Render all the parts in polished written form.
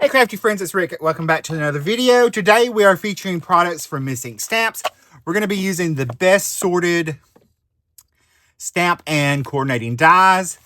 Hey crafty friends, it's Rick. Welcome back to another video. Today we are featuring products from Missing Stamps. We're going to be using the best sorted stamp and coordinating dies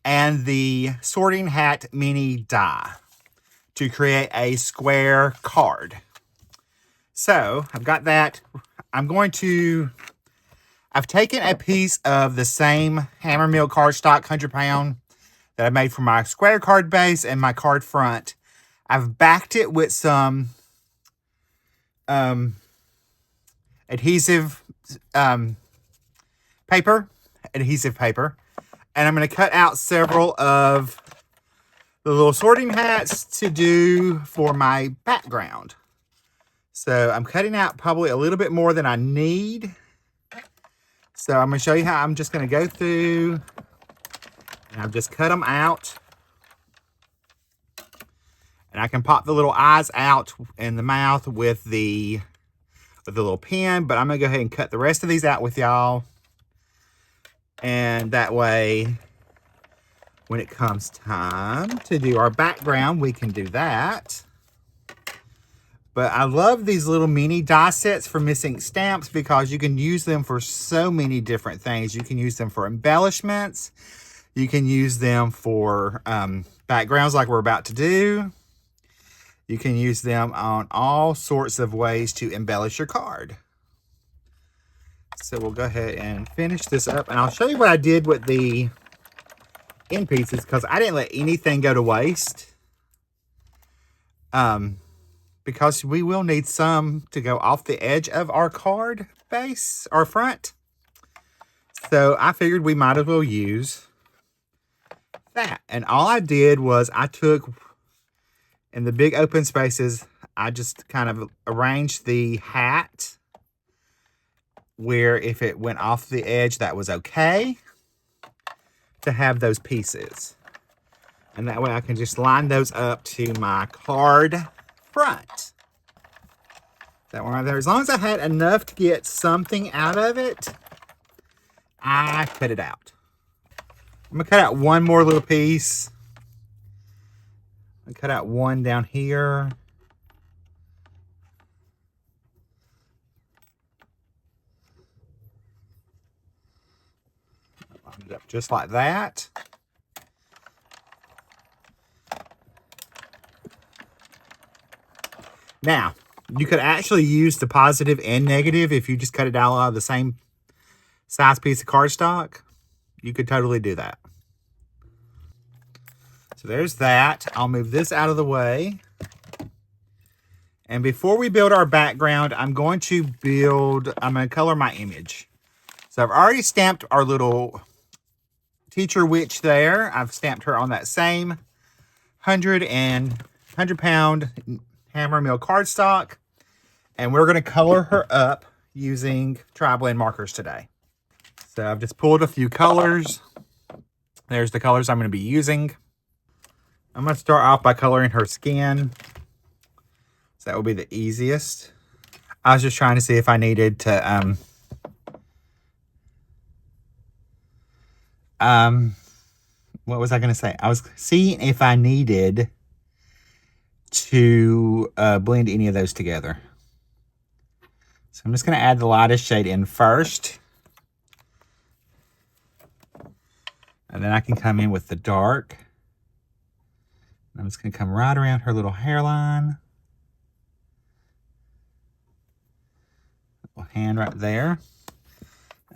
and the sorting hat mini die to create a square card. So I've got that. I've taken a piece of the same hammer mill cardstock 100-pound that I made for my square card base and my card front. I've backed it with some adhesive paper, and I'm going to cut out several of the little sorting hats to do for my background. So I'm cutting out probably a little bit more than I need. So I'm going to show you how I'm just going to go through, and I've just cut them out. And I can pop the little eyes out in the mouth with the little pen, but I'm going to go ahead and cut the rest of these out with y'all. And that way, when it comes time to do our background, we can do that. But I love these little mini die sets for Missing Stamps because you can use them for so many different things. You can use them for embellishments. You can use them for backgrounds like we're about to do. You can use them on all sorts of ways to embellish your card. So we'll go ahead and finish this up. And I'll show you what I did with the end pieces because I didn't let anything go to waste. Because we will need some to go off the edge of our card base or front. So I figured we might as well use that. And all I did was I took, in the big open spaces, I just kind of arranged the hat where if it went off the edge, that was okay to have those pieces. And that way I can just line those up to my card front. That one right there. As long as I had enough to get something out of it, I cut it out. I'm going to cut out one more little piece. I cut out one down here. Line it up just like that. Now, you could actually use the positive and negative if you just cut it out of the same size piece of cardstock. You could totally do that. So there's that. I'll move this out of the way. And before we build our background, I'm going to color my image. So I've already stamped our little teacher witch there. I've stamped her on that same 100-pound hammer mill cardstock. And we're going to color her up using tri-blend markers today. So I've just pulled a few colors. There's the colors I'm going to be using. I'm going to start off by coloring her skin. So that will be the easiest. I was just trying to see if I needed to, what was I going to say? I was seeing if I needed to blend any of those together. So I'm just going to add the lightest shade in first. And then I can come in with the dark. I'm just going to come right around her little hairline. Little hand right there.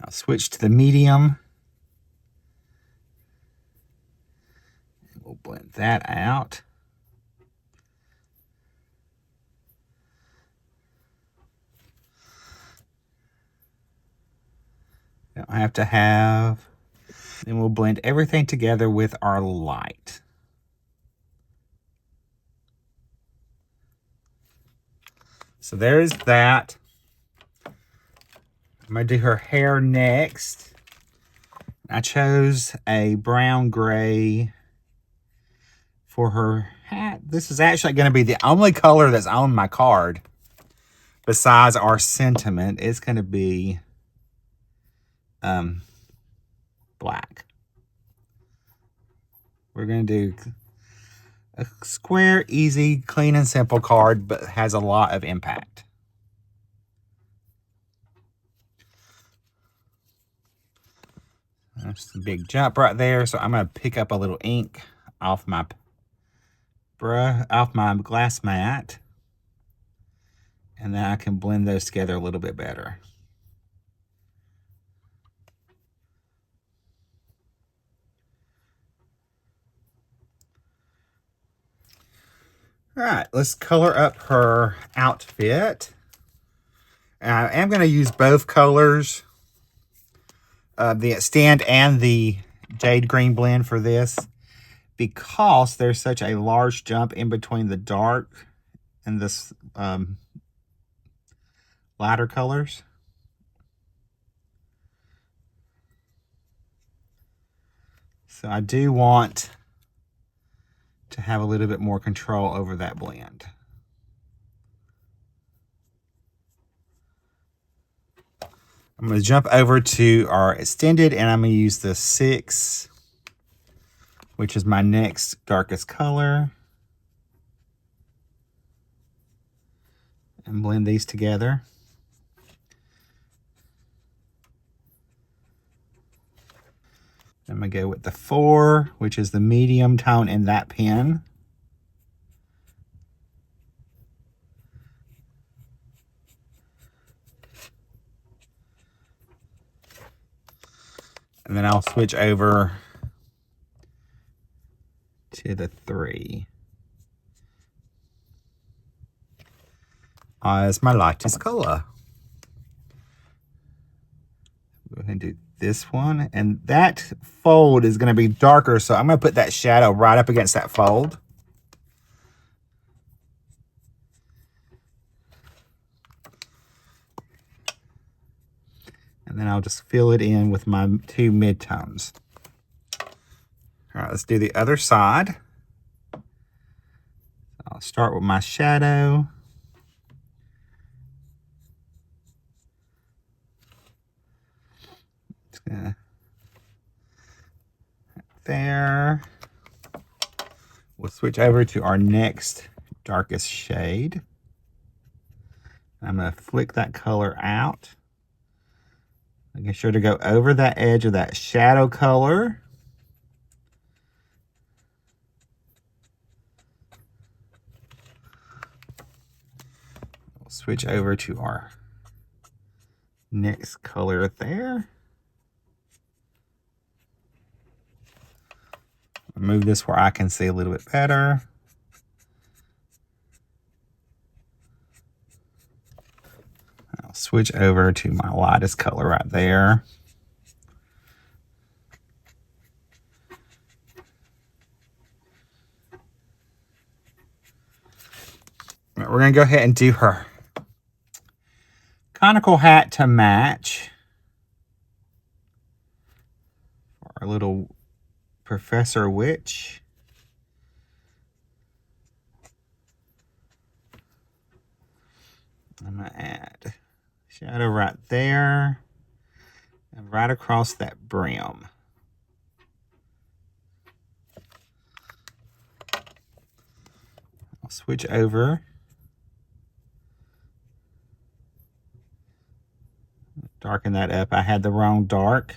I'll switch to the medium. And we'll blend that out. Don't have to have. Then we'll blend everything together with our light. So there's that. I'm going to do her hair next. I chose a brown gray for her hat. This is actually going to be the only color that's on my card besides our sentiment. It's going to be black. We're going to do A square, easy, clean, and simple card, but has a lot of impact. That's a big jump right there. So I'm going to pick up a little ink off my glass mat. And then I can blend those together a little bit better. All right, let's color up her outfit. And I am going to use both colors, the Extend and the Jade Green blend for this, because there's such a large jump in between the dark and this lighter colors. So I do want to have a little bit more control over that blend. I'm going to jump over to our Extended, and I'm going to use the 6, which is my next darkest color, and blend these together. I'm going to go with the 4, which is the medium tone in that pen. And then I'll switch over to the 3 as my lightest color. Go ahead and do this one. And that fold is going to be darker, so I'm going to put that shadow right up against that fold. And then I'll just fill it in with my 2 midtones. All right, let's do the other side. I'll start with my shadow. Just gonna there. We'll switch over to our next darkest shade. I'm gonna flick that color out. Making sure to go over that edge of that shadow color. We'll switch over to our next color there. Move this where I can see a little bit better. I'll switch over to my lightest color right there. We're going to go ahead and do her conical hat to match our little Professor Witch. I'm going to add shadow right there and right across that brim. I'll switch over. Darken that up. I had the wrong dark.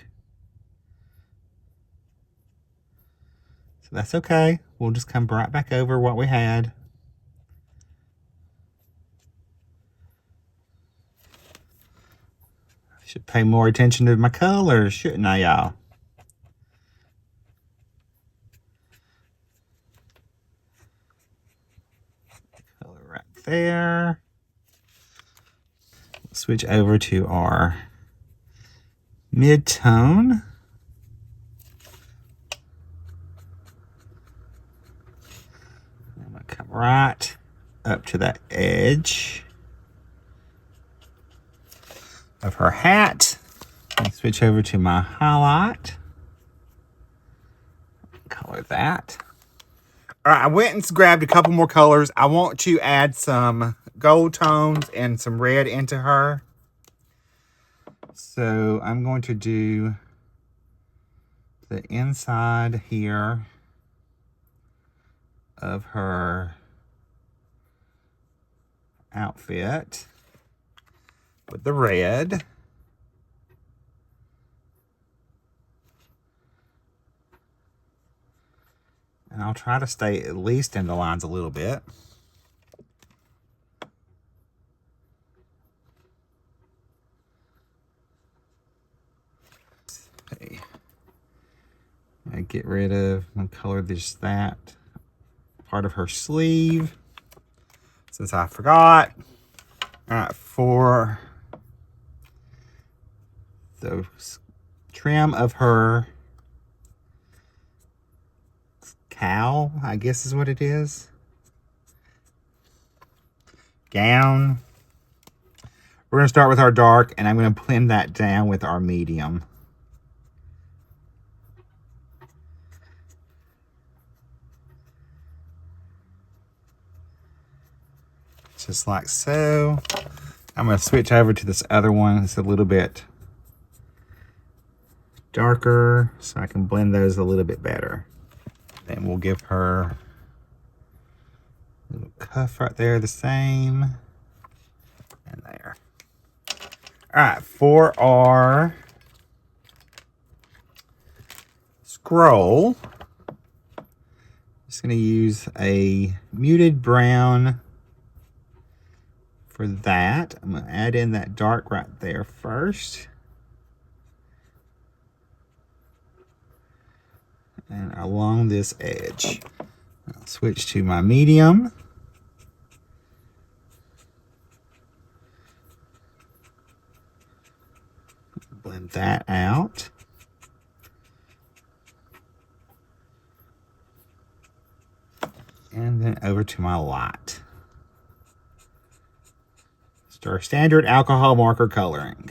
So that's okay. We'll just come right back over what we had. Should pay more attention to my colors, shouldn't I, y'all? Color right there. Switch over to our mid-tone. I'm going to come right up to that edge of her hat. And switch over to my highlight. Color that. All right, I went and grabbed a couple more colors. I want to add some gold tones and some red into her. So I'm going to do the inside here of her outfit with the red. And I'll try to stay at least in the lines a little bit. Okay. I get rid of and color just that part of her sleeve, since I forgot. All right, for the trim of her cowl, I guess is what it is. Gown. We're going to start with our dark, and I'm going to blend that down with our medium. Just like so. I'm going to switch over to this other one. It's a little bit darker, so I can blend those a little bit better. Then we'll give her a little cuff right there, the same. And there. All right, for our scroll, I'm just going to use a muted brown for that. I'm going to add in that dark right there first. And along this edge. I'll switch to my medium. Blend that out. And then over to my light. It's our standard alcohol marker coloring.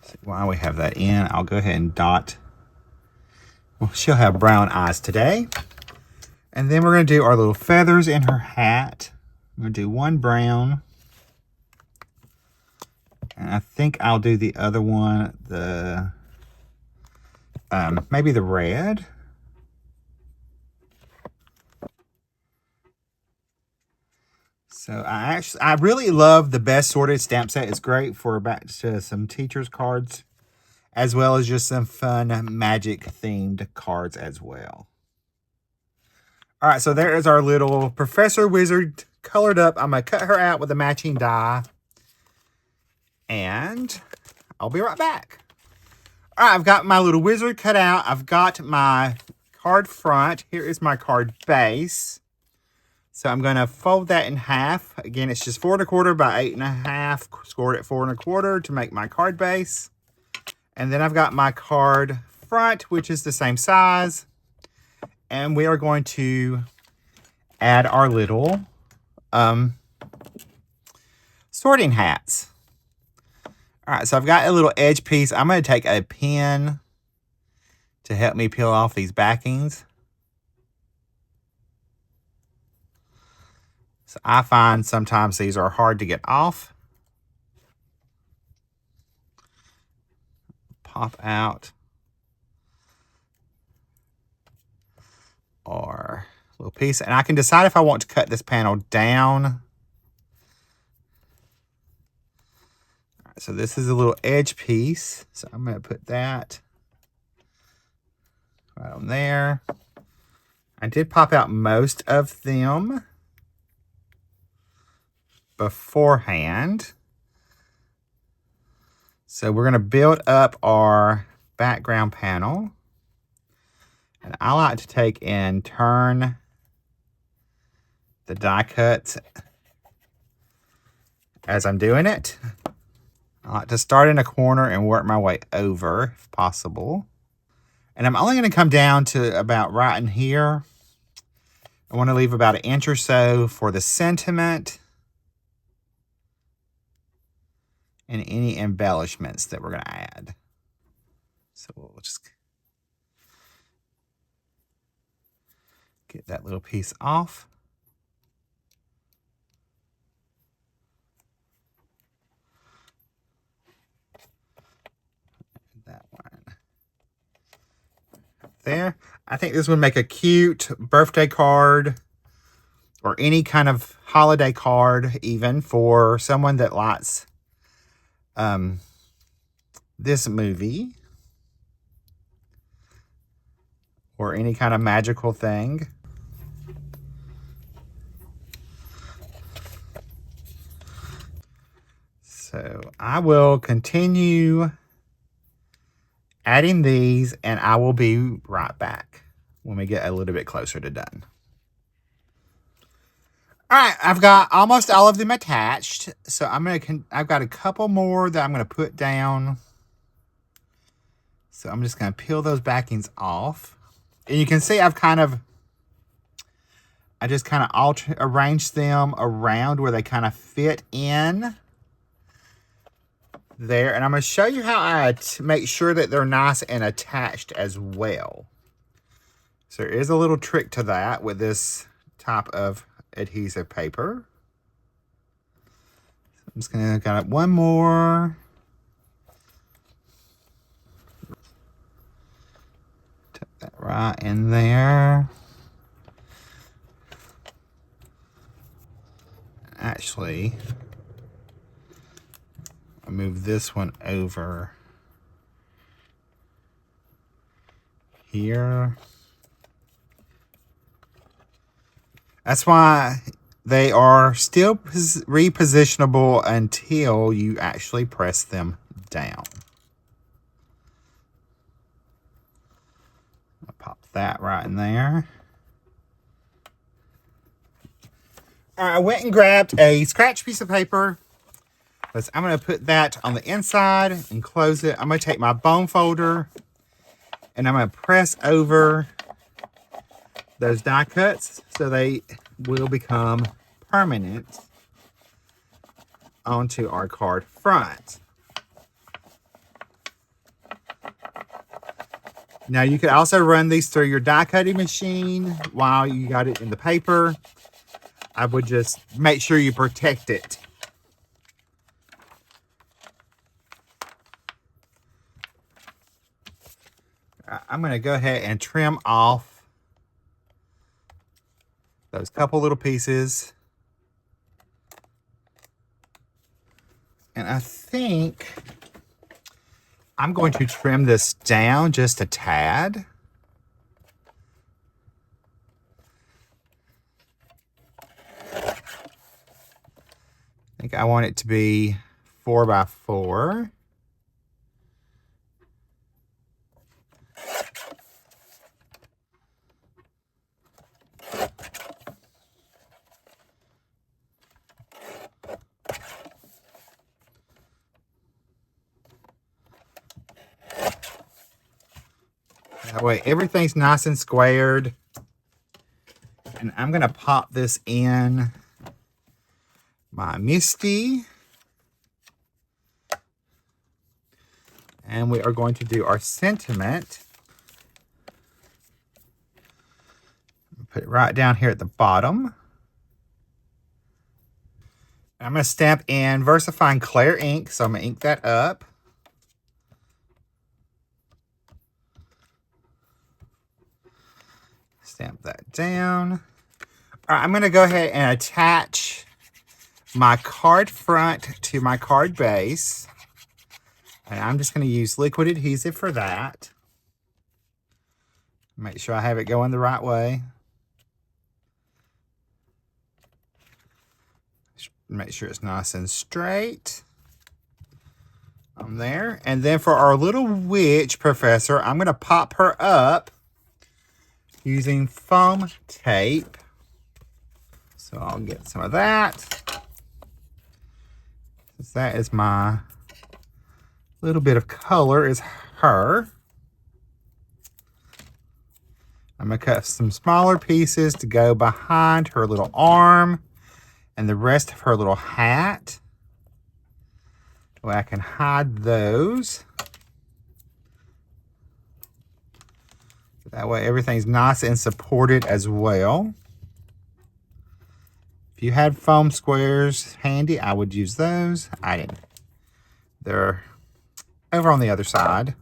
So while we have that in, I'll go ahead and dot. Well, she'll have brown eyes today. And then we're going to do our little feathers in her hat. I'm going to do one brown. And I think I'll do the other one, the maybe the red. So I really love the Best Sorted stamp set. It's great for back to some teachers' cards, as well as just some fun magic themed cards as well. All right, so there is our little Professor Wizard colored up. I'm going to cut her out with a matching die. And I'll be right back. All right, I've got my little wizard cut out. I've got my card front. Here is my card base. So I'm going to fold that in half. Again, it's just 4 1/4 by 8 1/2. Scored at 4 1/4 to make my card base. And then I've got my card front, which is the same size. And we are going to add our little sorting hats. All right, so I've got a little edge piece. I'm going to take a pen to help me peel off these backings. So I find sometimes these are hard to get off. Pop out our little piece. And I can decide if I want to cut this panel down. So this is a little edge piece. So I'm going to put that right on there. I did pop out most of them beforehand. So we're going to build up our background panel. And I like to take and turn the die cuts as I'm doing it. I like to start in a corner and work my way over if possible. And I'm only going to come down to about right in here. I want to leave about 1 inch or so for the sentiment and any embellishments that we're going to add. So we'll just get that little piece off. That one there. I think this would make a cute birthday card or any kind of holiday card, even for someone that likes this movie or any kind of magical thing. So I will continue adding these, and I will be right back when we get a little bit closer to done. All right, I've got almost all of them attached. So I've got a couple more that I'm gonna put down. So I'm just gonna peel those backings off. And you can see I just kind of arranged them around where they kind of fit in there. And I'm going to show you how I make sure that they're nice and attached as well. So there is a little trick to that with this type of adhesive paper. I'm just going to got one more. Tuck that right in there. Actually, I'll move this one over here. That's why they are still repositionable until you actually press them down. I'll pop that right in there. All right, I went and grabbed a scratch piece of paper. I'm going to put that on the inside and close it. I'm going to take my bone folder and I'm going to press over those die cuts so they will become permanent onto our card front. Now you could also run these through your die cutting machine while you got it in the paper. I would just make sure you protect it. I'm going to go ahead and trim off those couple little pieces. And I think I'm going to trim this down just a tad. I think I want it to be 4 by 4. That way everything's nice and squared. And I'm going to pop this in my Misty. And we are going to do our sentiment. Put it right down here at the bottom. I'm going to stamp in VersaFine Clear ink, so I'm going to ink that up. Stamp that down. All right, I'm going to go ahead and attach my card front to my card base. And I'm just going to use liquid adhesive for that. Make sure I have it going the right way. Make sure it's nice and straight on there. And then for our little witch professor, I'm going to pop her up using foam tape. So I'll get some of that. That is my little bit of color is her. I'm going to cut some smaller pieces to go behind her little arm and the rest of her little hat. That way I can hide those. That way everything's nice and supported as well. If you had foam squares handy, I would use those. I didn't. They're over on the other side.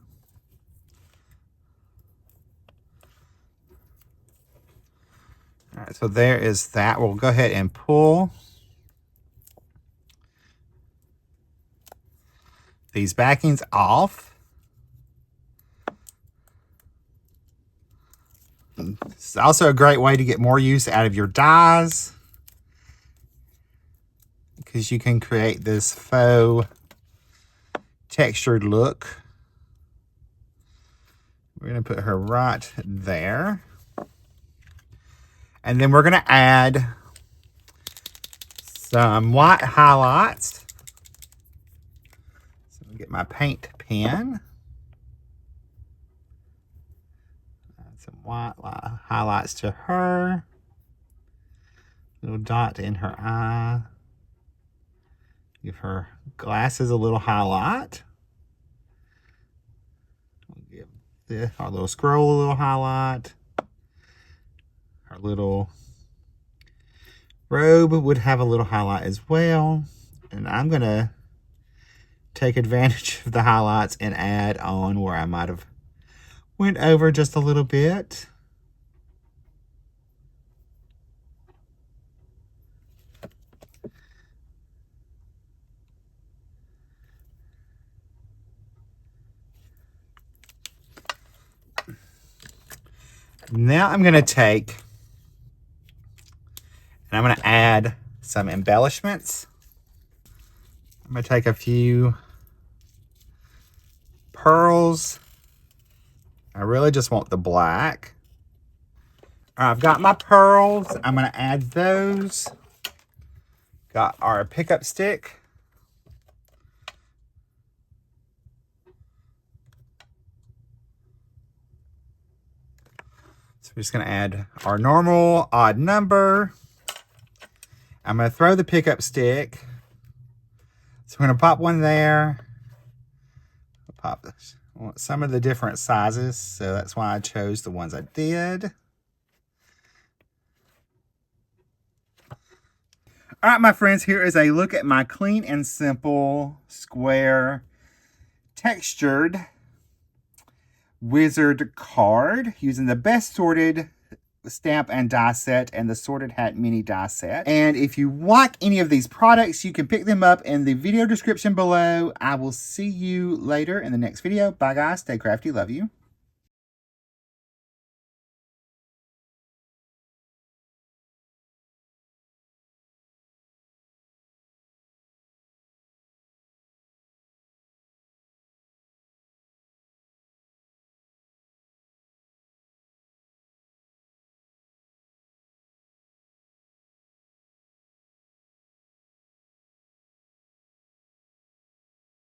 All right, so there is that. We'll go ahead and pull these backings off. It's also a great way to get more use out of your dies, because you can create this faux textured look. We're going to put her right there. And then we're going to add some white highlights. So I'll get my paint pen. Add some white highlights to her. Little dot in her eye. Give her glasses a little highlight. We'll give our little scroll a little highlight. Our little robe would have a little highlight as well. And I'm going to take advantage of the highlights and add on where I might have went over just a little bit. Now I'm going to take and I'm going to add some embellishments. I'm going to take a few pearls. I really just want the black. All right, I've got my pearls. I'm going to add those. Got our pickup stick. So we're just going to add our normal odd number. I'm going to throw the pickup stick. So we're going to pop one there. I'll pop this. I want some of the different sizes, so that's why I chose the ones I did. All right, my friends, here is a look at my clean and simple square textured wizard card using the best sorted stamp and die set and the sorted hat mini die set. And if you like any of these products, you can pick them up in the video description below. I will see you later in the next video. Bye guys, stay crafty, love you.